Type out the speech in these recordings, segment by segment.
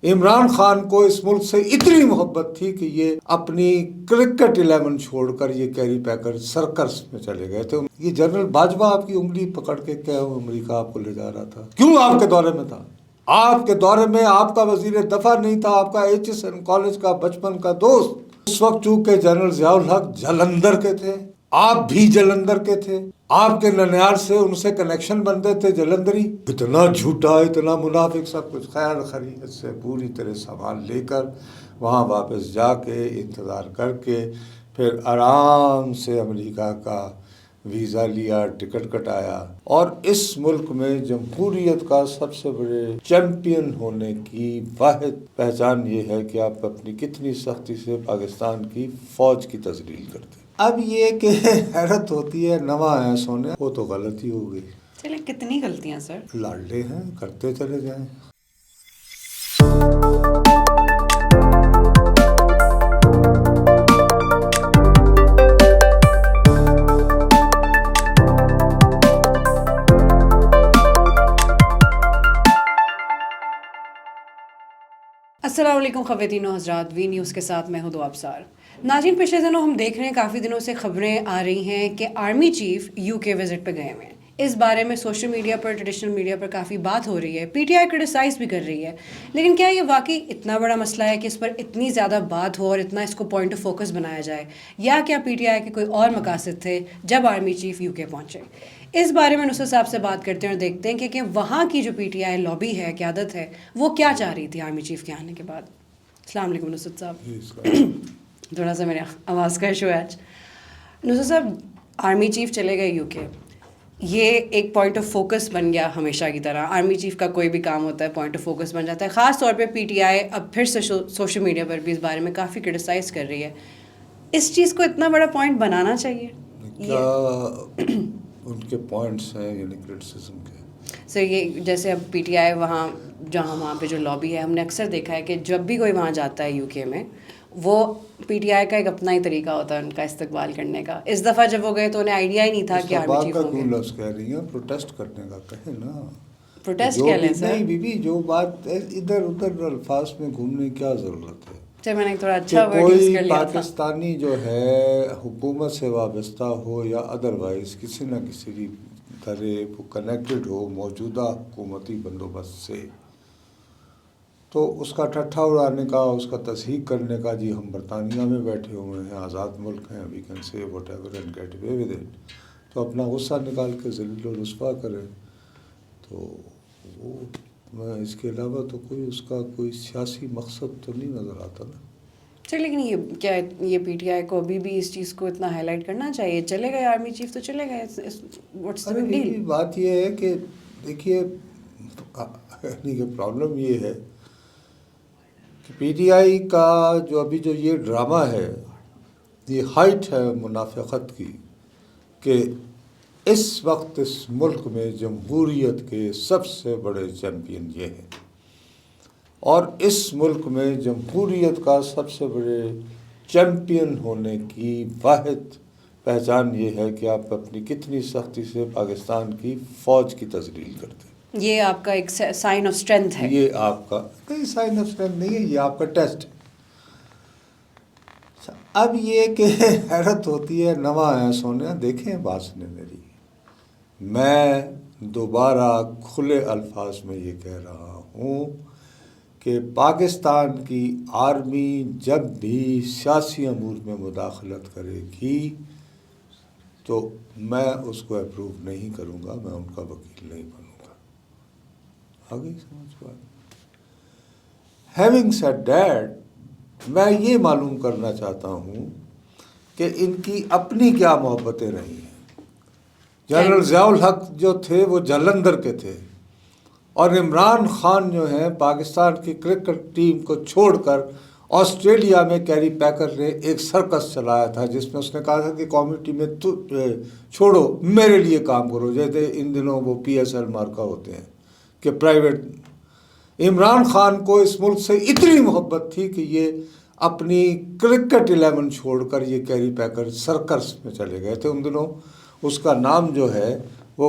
عمران خان کو اس ملک سے اتنی محبت تھی کہ یہ اپنی کرکٹ 11 چھوڑ کر یہ کیری پیکر سرکس میں چلے گئے تھے. یہ جنرل باجوہ آپ کی انگلی پکڑ کے کیا امریکہ آپ کو لے جا رہا تھا؟ کیوں آپ کے دورے میں تھا؟ آپ کے دورے میں آپ کا وزیر دفاع نہیں تھا، آپ کا HSN کالج کا بچپن کا دوست. اس وقت چونکہ جنرل ضیاء الحق جلندھر کے تھے، آپ بھی جلندھر کے تھے، آپ کے ننیال سے ان سے کنیکشن بنتے تھے جلندھری. اتنا جھوٹا، اتنا منافق، سب کچھ خیر خیریت سے پوری طرح سامان لے کر وہاں واپس جا کے انتظار کر کے پھر آرام سے امریکہ کا ویزا لیا، ٹکٹ کٹایا، اور اس ملک میں جمہوریت کا سب سے بڑے چیمپئن ہونے کی واحد پہچان یہ ہے کہ آپ اپنی کتنی سختی سے پاکستان کی فوج کی تذلیل کرتے. اب یہ کہ حیرت ہوتی ہے نواں ہے سونے، وہ تو غلطی ہو گئی. چلے کتنی غلطیاں سر؟ لاڈلے ہیں، کرتے چلے جائیں. السلام علیکم خواتین و حضرات، وی نیوز کے ساتھ میں ہوں دعا ابصار. ناظرین، پچھلے دنوں ہم دیکھ رہے ہیں کافی دنوں سے خبریں آ رہی ہیں کہ آرمی چیف UK وزٹ پہ گئے ہوئے ہیں. اس بارے میں سوشل میڈیا پر، ٹریڈیشنل میڈیا پر کافی بات ہو رہی ہے، PTI کرٹیسائز بھی کر رہی ہے. لیکن کیا یہ واقعی اتنا بڑا مسئلہ ہے کہ اس پر اتنی زیادہ بات ہو اور اتنا اس کو پوائنٹ آف فوکس بنایا جائے، یا کیا PTI کے کوئی اور مقاصد تھے جب آرمی چیف UK پہنچے؟ اس بارے میں نصرت صاحب سے بات کرتے ہیں اور دیکھتے ہیں کہ وہاں کی جو PTI لابی ہے، قیادت ہے، وہ کیا چاہ رہی تھی آرمی چیف کے آنے کے بعد. السلام علیکم نصرت صاحب. تھوڑا سا میرے آواز کا ایشو ہے آج. نصرت صاحب، آرمی چیف چلے گئے UK، یہ ایک پوائنٹ آف فوکس بن گیا. ہمیشہ کی طرح آرمی چیف کا کوئی بھی کام ہوتا ہے پوائنٹ آف فوکس بن جاتا ہے. خاص طور پہ PTI اب پھر سے سوشل میڈیا پر بھی اس بارے میں کافی کرٹیسائز کر رہی ہے. اس چیز کو اتنا بڑا پوائنٹ بنانا چاہیے؟ کیا ان کے پوائنٹس ہیں یعنی کرٹیسزم کے؟ سر یہ جیسے اب PTI وہاں پہ جو لابی ہے، ہم نے اکثر دیکھا ہے کہ جب بھی کوئی وہاں جاتا ہے UK میں، وہ PTI کا ایک اپنا ہی طریقہ ہوتا ہے ان کا استقبال کرنے کا. اس دفعہ جب وہ گئے تو انہیں آئیڈیا ہی نہیں تھا کہ آرمی چیف ہوں گے. کیوں لفظ کہہ رہی ہیں؟ پروٹیسٹ کرنے کا کہیں نا. پروٹیسٹ کہہ لیں سر. نہیں بیوی، جو بات ادھر ادھر الفاظ میں گھومنے کی کیا ضرورت ہے؟ میں نے تھوڑا اچھا کوئی پاکستانی جو ہے حکومت سے وابستہ ہو یا ادروائز کسی نہ کسی طرح وہ کنیکٹڈ ہو موجودہ حکومتی بندوبست سے، تو اس کا ٹھٹھا اڑانے کا، اس کا تصحیح کرنے کا، جی ہم برطانیہ میں بیٹھے ہوئے ہیں، آزاد ملک ہیں، we can say whatever and get away with it, تو اپنا غصہ نکال کے ذلیل و رسوا کریں. تو وہ اس کے علاوہ تو کوئی اس کا کوئی سیاسی مقصد تو نہیں نظر آتا نا. لیکن یہ PTI کو ابھی بھی اس چیز کو اتنا ہائی لائٹ کرنا چاہیے. چلے گئے آرمی چیف تو چلے گئے، واٹس دی بگ ڈیل؟ بات یہ ہے کہ دیکھیے، یعنی کہ پرابلم یہ ہے کہ PTI کا ابھی جو یہ ڈرامہ ہے، یہ ہائٹ ہے منافقت کی، کہ اس وقت اس ملک میں جمہوریت کے سب سے بڑے چیمپئن یہ ہیں، اور اس ملک میں جمہوریت کا سب سے بڑے چیمپئن ہونے کی واحد پہچان یہ ہے کہ آپ اپنی کتنی سختی سے پاکستان کی فوج کی تذلیل کرتے ہیں. یہ آپ کا ایک سائن آف اسٹرینتھ ہے. یہ آپ کا نہیں سائن آف اسٹرینتھ نہیں ہے، یہ آپ کا ٹیسٹ. اب یہ کہ حیرت ہوتی ہے نواں ہے سونے. دیکھیں بات سنیں میری، میں دوبارہ کھلے الفاظ میں یہ کہہ رہا ہوں کہ پاکستان کی آرمی جب بھی سیاسی امور میں مداخلت کرے گی تو میں اس کو اپروو نہیں کروں گا، میں ان کا وکیل نہیں بنوں گا. آگے سمجھ بات. ہیونگ سیڈ دیٹ، میں یہ معلوم کرنا چاہتا ہوں کہ ان کی اپنی کیا محبتیں رہی ہیں. جنرل ضیاء الحق جو تھے وہ جلندھر کے تھے، اور عمران خان جو ہیں پاکستان کی کرکٹ ٹیم کو چھوڑ کر آسٹریلیا میں کیری پیکر نے ایک سرکس چلایا تھا، جس میں اس نے کہا تھا کہ قومی ٹیمیں چھوڑو، میرے لیے کام کرو. جیسے ان دنوں وہ PSL مارکا ہوتے ہیں کہ پرائیویٹ. عمران خان کو اس ملک سے اتنی محبت تھی کہ یہ اپنی کرکٹ 11 چھوڑ کر یہ کیری پیکر سرکس میں چلے گئے تھے. ان دنوں اس کا نام جو ہے وہ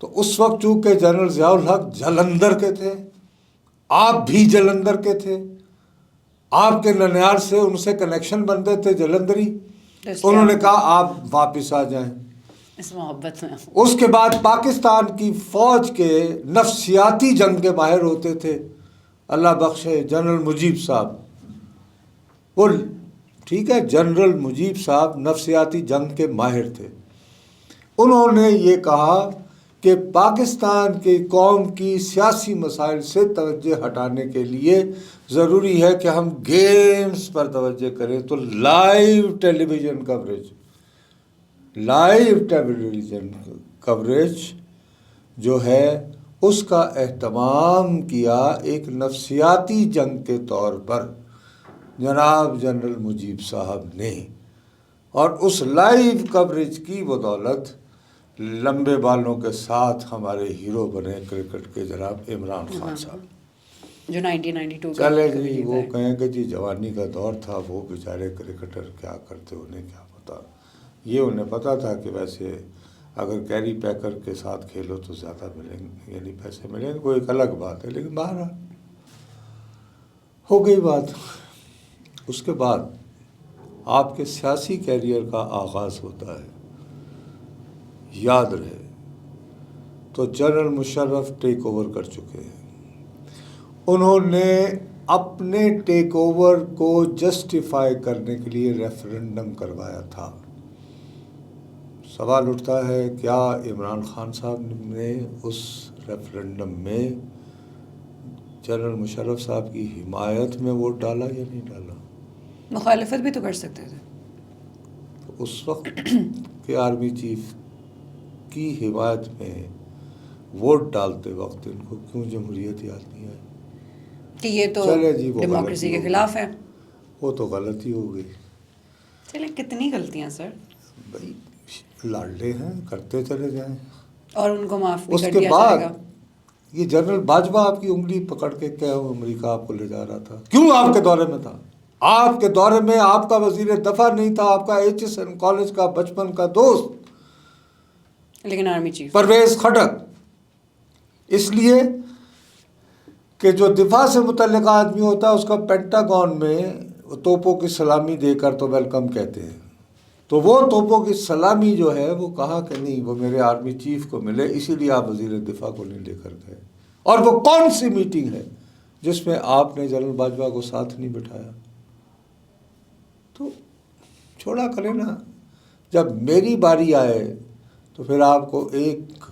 تو اس وقت چونکہ جنرل ضیاء الحق جلندھر کے تھے، آپ بھی جلندھر کے تھے، آپ کے ننیال سے ان سے کنیکشن بنتے تھے جلندھری، انہوں نے کہا آپ واپس آ جائیں. اس محبت میں اس کے بعد پاکستان کی فوج کے نفسیاتی جنگ کے ماہر ہوتے تھے اللہ بخشے جنرل مجیب صاحب. وہ ٹھیک ہے، جنرل مجیب صاحب نفسیاتی جنگ کے ماہر تھے. انہوں نے یہ کہا کہ پاکستان کی قوم کی سیاسی مسائل سے توجہ ہٹانے کے لیے ضروری ہے کہ ہم گیمز پر توجہ کریں. تو لائیو ٹیلی ویژن کوریج جو ہے اس کا اہتمام کیا ایک نفسیاتی جنگ کے طور پر جناب جنرل مجیب صاحب نے. اور اس لائیو کوریج کی بدولت لمبے بالوں کے ساتھ ہمارے ہیرو بنے کرکٹ کے جناب عمران خان صاحب، جو 1992 چلے جی وہ کہیں کہ جی جوانی کا دور تھا، وہ بیچارے کرکٹر کیا کرتے انہیں کیا پتا. یہ انہیں پتا تھا کہ ویسے اگر کیری پیکر کے ساتھ کھیلو تو زیادہ ملیں گے، یعنی پیسے ملیں گے، کوئی ایک الگ بات ہے. لیکن بہرحال ہو گئی بات. اس کے بعد آپ کے سیاسی کیریئر کا آغاز ہوتا ہے، یاد رہے تو جنرل مشرف ٹیک اوور کر چکے ہیں. انہوں نے اپنے ٹیک اوور کو جسٹیفائی کرنے کے لیے ریفرنڈم کروایا تھا. سوال اٹھتا ہے کیا عمران خان صاحب نے اس ریفرنڈم میں جنرل مشرف صاحب کی حمایت میں ووٹ ڈالا یا نہیں ڈالا؟ مخالفت بھی تو کر سکتے تھے. تو اس وقت کے آرمی چیف کی حمایت میں ووٹ ڈالتے وقت ان کو کیوں جمہوریت یاد نہیں آئی کہ یہ تو جی ڈیموکریسی کے خلاف ہے؟ وہ تو غلطی ہو گئی. چلیں کتنی غلطیاں سر، بھائی لاڈلے ہیں، کرتے چلے جائیں. اور ان کو معاف بھی اس کر کے دیا بعد جائے گا. یہ جنرل باجوہ آپ کی انگلی پکڑ کے کیا امریکہ آپ کو لے جا رہا تھا، کیوں آپ کے دورے میں تھا؟ آپ کے دورے میں آپ کا وزیر دفاع نہیں تھا، آپ کا ایچ ایس این کالج کا بچپن کا دوست لیکن آرمی چیف پرویز خٹک. اس لیے کہ جو دفاع سے متعلق آدمی ہوتا ہے اس کا پینٹاگون میں توپوں کی سلامی دے کر تو ویلکم کہتے ہیں. تو وہ توپوں کی سلامی جو ہے وہ کہا کہ نہیں وہ میرے آرمی چیف کو ملے، اسی لیے آپ وزیر دفاع کو نہیں لے کر گئے. اور وہ کون سی میٹنگ ہے جس میں آپ نے جنرل باجوہ کو ساتھ نہیں بٹھایا؟ تو چھوڑا کرے نا. جب میری باری آئے تو پھر آپ کو ایک،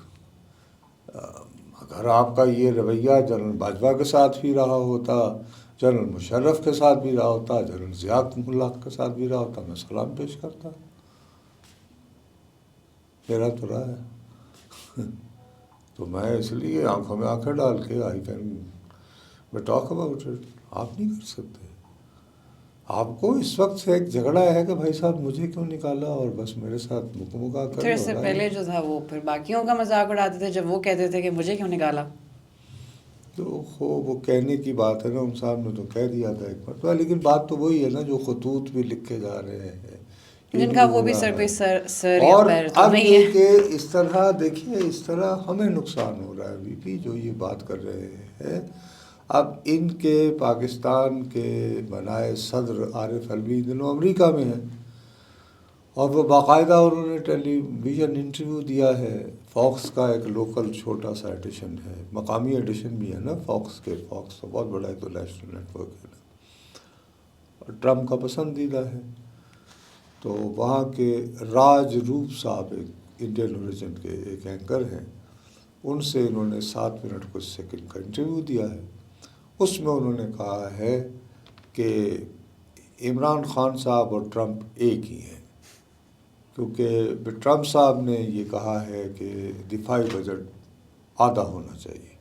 اگر آپ کا یہ رویہ جنرل باجوہ کے ساتھ بھی رہا ہوتا، جنرل مشرف کے ساتھ بھی رہا ہوتا، جنرل ضیاء الحق کے ساتھ بھی رہا ہوتا، میں سلام پیش کرتا. میرا تو رہا ہے تو میں اس لیے آنکھوں میں آنکھیں ڈال کے I can talk about it. آپ نہیں کر سکتے. آپ کو اس وقت سے ایک جھگڑا ہے کہ بھائی صاحب مجھے کیوں نکالا اور بس میرے ساتھ مکمکا کر. پھر اس سے پہلے جو تھا وہ پھر باقیوں کا مذاق اڑاتے تھے جب وہ کہتے تھے کہ مجھے کیوں نکالا. تو وہ کہنے کی بات ہے نا، ان صاحب نے تو کہہ دیا تھا ایک مرتبہ، لیکن بات تو وہی ہے نا جو خطوط بھی لکھے جا رہے ہیں جن کا وہ بھی سر کوئی سر یا اور پیر تو اب نہیں یہ ہے. کہ اس طرح دیکھیے اس طرح ہمیں نقصان ہو رہا ہے. بی پی جو یہ بات کر رہے ہیں، اب ان کے پاکستان کے بنائے صدر عارف علوی دنوں امریکہ میں ہیں اور وہ باقاعدہ انہوں نے ٹیلی ویژن انٹرویو دیا ہے. فاکس کا ایک لوکل چھوٹا سا ایڈیشن ہے، مقامی ایڈیشن بھی ہے نا فاکس کے. فاکس تو بہت بڑا ہے، تو نیشنل نیٹ ورک ہے نا، اور ٹرمپ کا پسندیدہ ہے. تو وہاں کے راج روپ صاحب ایک انڈین اوریجن کے ایک اینکر ہیں، ان سے انہوں نے 7 منٹ کچھ سیکنڈ کا انٹرویو دیا ہے. اس میں انہوں نے کہا ہے کہ عمران خان صاحب اور ٹرمپ ایک ہی ہیں، کیونکہ ٹرمپ صاحب نے یہ کہا ہے کہ دفاعی بجٹ آدھا ہونا چاہیے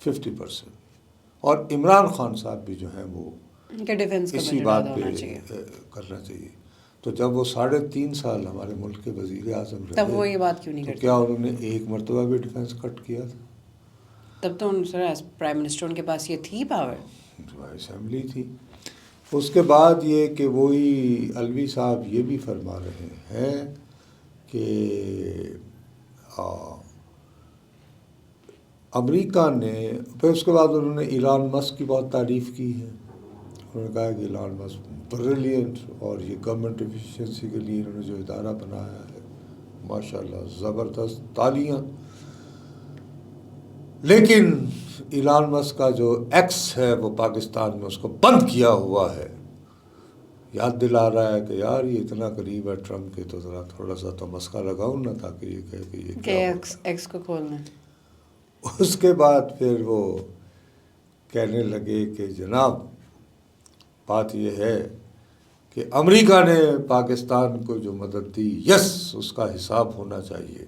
50%، اور عمران خان صاحب بھی جو ہیں وہ اسی بات پہ کرنا چاہیے. تو جب وہ 3.5 سال ہمارے ملک کے وزیر اعظم رہے تب وہ یہ بات کیوں نہیں تو کرتے؟ کیا انہوں نے ایک مرتبہ بھی ڈیفنس کٹ کیا تھا؟ تب تو سر ایز پرائم منسٹر ان کے پاس یہ تھی پاور. اسمبلی تھی. اس کے بعد یہ کہ وہی الوی صاحب یہ بھی فرما رہے ہیں کہ امریکہ نے پھر اس کے بعد انہوں نے ایلان مسک کی بہت تعریف کی ہے. انہوں نے کہا کہ ایلان مسک بریلینٹ اور یہ گورنمنٹ ایفیشنسی کے لیے انہوں نے جو ادارہ بنایا ہے ماشاءاللہ زبردست تالیاں. لیکن ایلان مسک کا جو ایکس ہے وہ پاکستان میں اس کو بند کیا ہوا ہے. یاد دلا رہا ہے کہ یار یہ اتنا قریب ہے ٹرمپ کے تو ذرا تھوڑا سا تو مسکا لگاؤ نا تاکہ یہ کہے کہ یہ کیا ایکس کو کھولنا. اس کے بعد پھر وہ کہنے لگے کہ جناب بات یہ ہے کہ امریکہ نے پاکستان کو جو مدد دی یس اس کا حساب ہونا چاہیے.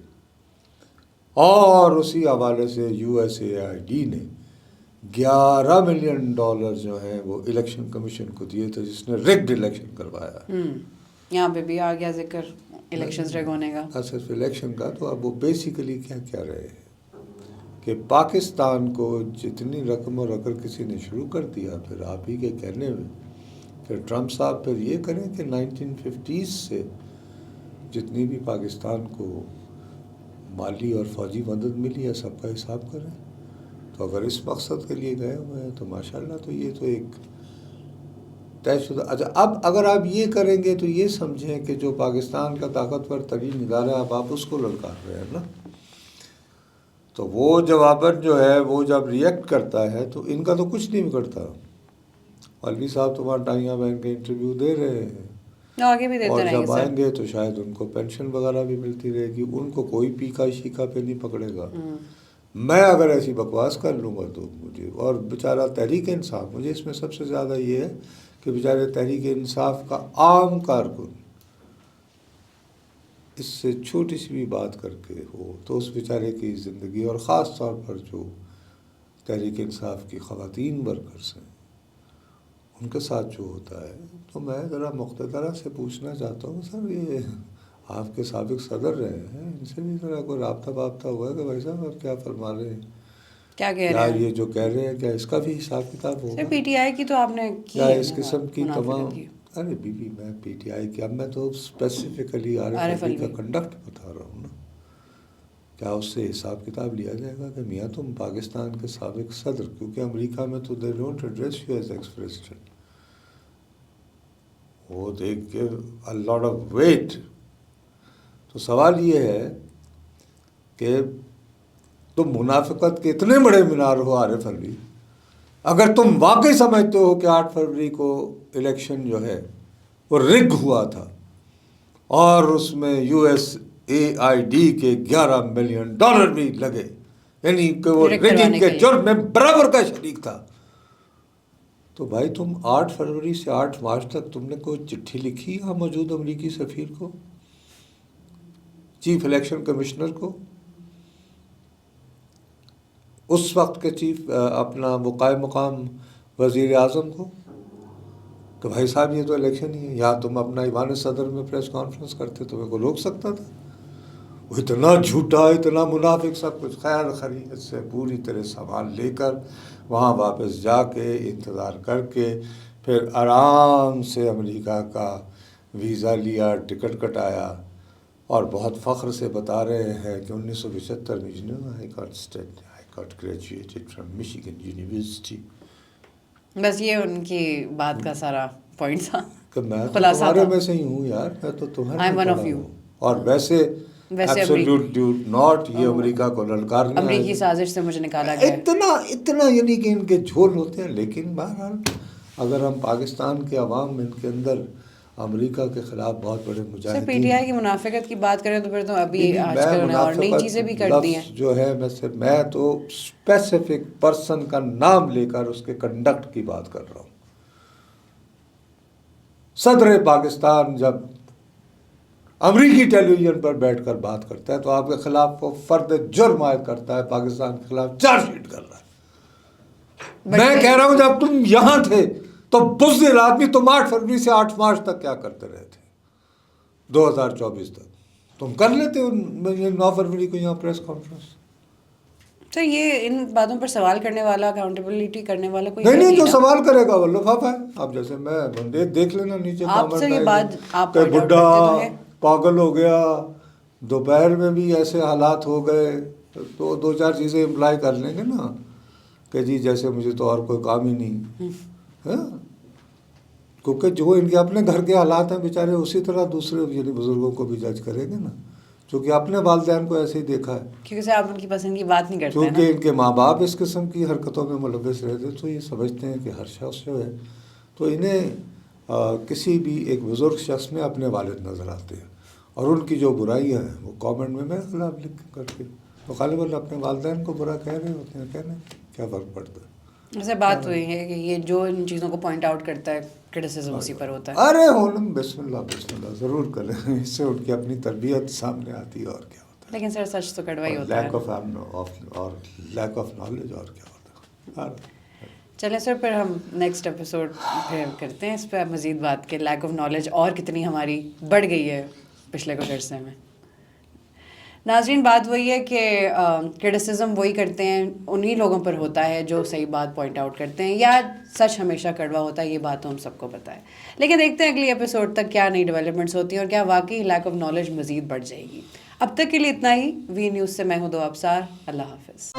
اور اسی حوالے سے USAID نے $11 ملین جو ہیں وہ الیکشن کمیشن کو دیے تھے جس نے ریگڈ الیکشن کروایا. یہاں پہ بھی آ گیا ذکر الیکشنز ریگ ہونے کا. صرف الیکشن کا تو اب وہ بیسیکلی کیا کہہ رہے ہیں کہ پاکستان کو جتنی رقم اور اگر کسی نے شروع کر دیا پھر آپ ہی کے کہنے میں کہ ٹرمپ صاحب پھر یہ کریں کہ 1950s سے جتنی بھی پاکستان کو مالی اور فوجی مدد ملی ہے سب کا حساب کریں. تو اگر اس مقصد کے لیے گئے ہوئے ہیں تو ماشاءاللہ تو یہ تو ایک طے شدہ. اچھا اب اگر آپ یہ کریں گے تو یہ سمجھیں کہ جو پاکستان کا طاقتور ترین ادارہ ہے اب آپ اس کو للکار رہے ہیں نا. تو وہ جواباً جو ہے وہ جب ریئیکٹ کرتا ہے تو ان کا تو کچھ نہیں بگڑتا. الوی صاحب تو وہاں ٹائیاں بہن کے انٹرویو دے رہے ہیں آگے بھی دیتے اور رہیں گے جب آئیں گے تو شاید ان کو پینشن وغیرہ بھی ملتی رہے گی. ان کو کوئی پیکا شیکا پہ نہیں پکڑے گا. میں اگر ایسی بکواس کر لوں گا تو مجھے اور بیچارہ تحریک انصاف مجھے اس میں سب سے زیادہ یہ ہے کہ بیچارے تحریک انصاف کا عام کارکن اس سے چھوٹی سی بھی بات کر کے ہو تو اس بیچارے کی زندگی اور خاص طور پر جو تحریک انصاف کی خواتین ورکرز ہیں ان کے ساتھ جو ہوتا ہے تو میں ذرا مقتدرہ سے پوچھنا چاہتا ہوں سر یہ آپ کے سابق صدر رہے ہیں ان سے بھی ذرا کوئی رابطہ ہوا ہے کہ بھائی صاحب آپ کیا فرما رہے ہیں کیا کہہ رہے ہیں یہ جو کہہ رہے ہیں کیا اس کا بھی حساب کتاب ہوگا. پی ٹی آئی کی تو آپ نے کی کیا ہے اس قسم کی تمام ارے بیوی میں پی ٹی آئی کی اب میں تو اسپیسیفکلی عارف الوی کا کنڈکٹ بتا رہا ہوں نا. کیا اس سے حساب کتاب لیا جائے گا کہ میاں تم پاکستان کے سابق صدر کیونکہ امریکہ میں تو they don't address you as ex president وہ they gave a lot of weight. تو سوال یہ ہے کہ تم منافقت کے اتنے بڑے مینار ہو عارف الوی اگر تم واقعی سمجھتے ہو کہ 8 فروری کو الیکشن جو ہے وہ رگ ہوا تھا اور اس میں USAID کے $11 ملین بھی لگے یعنی کہ وہ رگنگ کے جرم میں برابر کا شریک تھا تو بھائی تم 8 فروری سے 8 مارچ تک تم نے کوئی چٹھی لکھی یہاں موجود امریکی سفیر کو چیف الیکشن کمشنر کو اس وقت کے چیف اپنا وہ قائم مقام وزیر اعظم کو کہ بھائی صاحب یہ تو الیکشن ہی ہے یا تم اپنا ایوان صدر میں پریس کانفرنس کرتے تمہیں کو روک سکتا تھا. وہ اتنا جھوٹا اتنا منافق سب کچھ خیر خیریت سے پوری طرح سامان لے کر وہاں واپس جا کے انتظار کر کے پھر آرام سے امریکہ کا ویزا لیا ٹکٹ کٹایا اور بہت فخر سے بتا رہے ہیں کہ 1975 میں I got graduated from Michigan University. بس یہ ان کی بات کا سارا پوائنٹ تھا کہ میں تو تمہارے میں سے ہی ہوں یار میں تو تمہارے I'm one of you. اور ویسے absolute not یہ امریکہ کو للکارنے امریکی سازش سے مجھے نکالا گیا اتنا یعنی کہ ان کے جھول ہوتے ہیں. لیکن بہرحال اگر ہم پاکستان کے عوام ان کے اندر امریکہ کے خلاف بہت بڑے مجاہدین پی ٹی آئی کی منافقت کی بات کریں تو پھر تو ابھی آج کل انہیں اور نئی چیزیں بھی کر دی ہیں جو ہے میں تو اسپیسیفک پرسن کا نام لے کر اس کے کنڈکٹ کی بات کر رہا ہوں. صدر پاکستان جب امریکی ٹیلی ویژن پر بیٹھ کر بات کرتا ہے تو آپ کے خلاف وہ فرد جرم عائد کرتا ہے پاکستان کے خلاف چارج شیٹ کر رہا ہے. میں کہہ رہا ہوں جب تم یہاں تھے تو بزدل آدمی تم 8 فروری سے 8 مارچ تک کیا کرتے رہے تھے 2024 تک تم کر لیتے 9 فروری کو یہاں پریس کانفرنس تو یہ ان باتوں پر سوال کرنے والا, اکاؤنٹیبلٹی کرنے والا کوئی نہیں جو سوال کرے گا وہ لفافہ ہے. آپ جیسے میں دیکھ لینا نیچے آپ سے یہ بات آپ کہ بڈھا پاگل ہو گیا, دوپہر میں بھی ایسے حالات ہو گئے, تو دو چار چیزیں امپلائی کر لیں گے نا کہ جی جیسے مجھے تو اور کوئی کام ہی نہیں ہے. کیونکہ جو ان کے اپنے گھر کے حالات ہیں بیچارے, اسی طرح دوسرے یعنی بزرگوں کو بھی جج کریں گے نا, کیونکہ اپنے والدین کو ایسے ہی دیکھا ہے. کیونکہ آپ ان کی پسند کی بات نہیں کرتے, کیونکہ ان کے ماں باپ اس قسم کی حرکتوں میں ملوث رہتے, تو یہ سمجھتے ہیں کہ ہر شخص جو ہے تو انہیں کسی بھی ایک بزرگ شخص میں اپنے والد نظر آتے ہیں, اور ان کی جو برائیاں ہیں وہ کامنٹ میں میرے خلاف لکھ کر کے تو غالباً اپنے والدین کو برا کہہ رہے ہوتے ہیں. کہنے کیا فرق پڑتا ہے. ویسے بات ہوئی ہے کہ یہ جو ان چیزوں کو پوائنٹ آؤٹ کرتا ہے کرٹیسزم اسی پر ہوتا ہے. ارے ہوں بسم اللہ ضرور کریں, اس سے ان کی اپنی تربیت سامنے آتی ہے. اور کیا ہوتا ہے, لیکن سر سچ تو کڑوا ہی ہوتا ہے. لیک آف نالج, اور کیا ہوتا ہے. چلیں سر, پھر ہم نیکسٹ ایپیسوڈ پھر کرتے ہیں اس پہ مزید بات کہ لیک آف نالج اور کتنی ہماری بڑھ گئی ہے پچھلے کچھ عرصے میں. ناظرین, بات وہی ہے کہ کرٹیسزم وہی کرتے ہیں, انہی لوگوں پر ہوتا ہے جو صحیح بات پوائنٹ آؤٹ کرتے ہیں, یا سچ ہمیشہ کڑوا ہوتا ہے, یہ بات تو ہم سب کو پتہ ہے. لیکن دیکھتے ہیں اگلی ایپیسوڈ تک کیا نئی ڈیولپمنٹس ہوتی ہیں اور کیا واقعی لیک آف نالج مزید بڑھ جائے گی. اب تک کے لیے اتنا ہی. وی نیوز سے میں ہوں دو ابصار. اللہ حافظ.